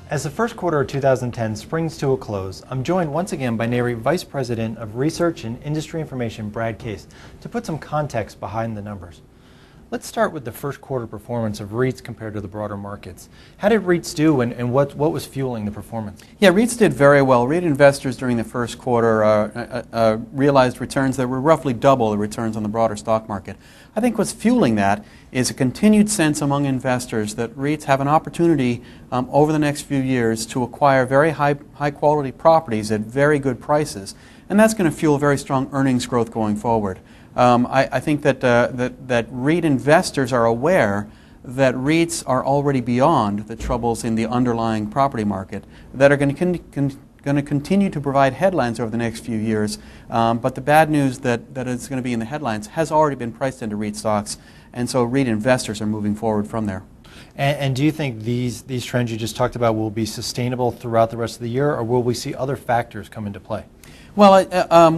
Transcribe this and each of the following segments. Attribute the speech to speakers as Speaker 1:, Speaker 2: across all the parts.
Speaker 1: As the first quarter of 2010 springs to a close, I'm joined once again by NAREIT Vice President of Research and Industry Information, Brad Case, to put some context behind the numbers. Let's start with the first quarter performance of REITs compared to the broader markets. How did REITs do and what was fueling the performance?
Speaker 2: Yeah, REITs did very well. REIT investors during the first quarter realized returns that were roughly double the returns on the broader stock market. I think what's fueling that is a continued sense among investors that REITs have an opportunity over the next few years to acquire very high quality properties at very good prices. And that's going to fuel very strong earnings growth going forward. I think that REIT investors are aware that REITs are already beyond the troubles in the underlying property market that are going to continue to provide headlines over the next few years. But the bad news that is going to be in the headlines has already been priced into REIT stocks, and so REIT investors are moving forward from there.
Speaker 1: And do you think these trends you just talked about will be sustainable throughout the rest of the year, or will we see other factors come into play?
Speaker 2: Well,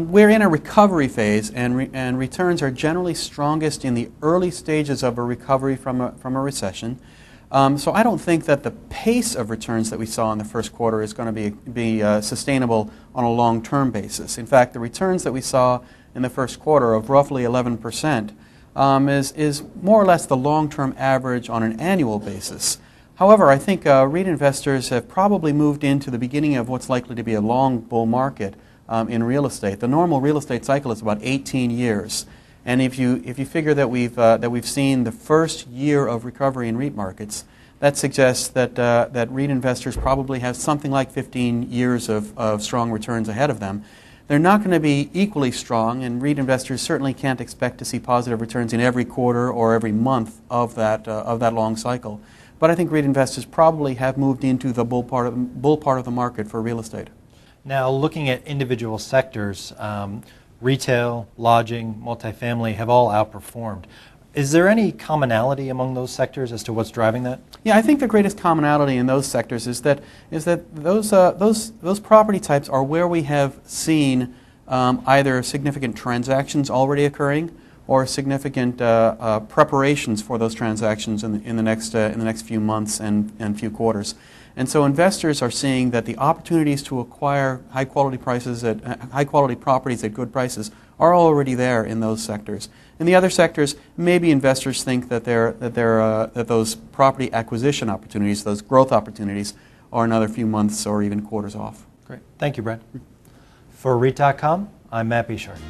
Speaker 2: we're in a recovery phase, and returns are generally strongest in the early stages of a recovery from a recession. So I don't think that the pace of returns that we saw in the first quarter is going to be sustainable on a long-term basis. In fact, the returns that we saw in the first quarter of roughly 11% is more or less the long-term average on an annual basis. However, I think REIT investors have probably moved into the beginning of what's likely to be a long bull market in real estate. The normal real estate cycle is about 18 years. And if you figure that we've seen the first year of recovery in REIT markets, that suggests that REIT investors probably have something like 15 years of strong returns ahead of them. They're not going to be equally strong, and REIT investors certainly can't expect to see positive returns in every quarter or every month of that long cycle. But I think REIT investors probably have moved into the bull part of the market for real estate.
Speaker 1: Now, looking at individual sectors, retail, lodging, multifamily have all outperformed. Is there any commonality among those sectors as to what's driving that?
Speaker 2: Yeah, I think the greatest commonality in those sectors is that those property types are where we have seen either significant transactions already occurring or significant preparations for those transactions in the next few months and few quarters. And so investors are seeing that the opportunities to acquire high quality properties at good prices are already there in those sectors. In the other sectors, maybe investors think that those property acquisition opportunities, those growth opportunities, are another few months or even quarters off.
Speaker 1: Great. Thank you, Brad. For REIT.com, I'm Matt Bishart.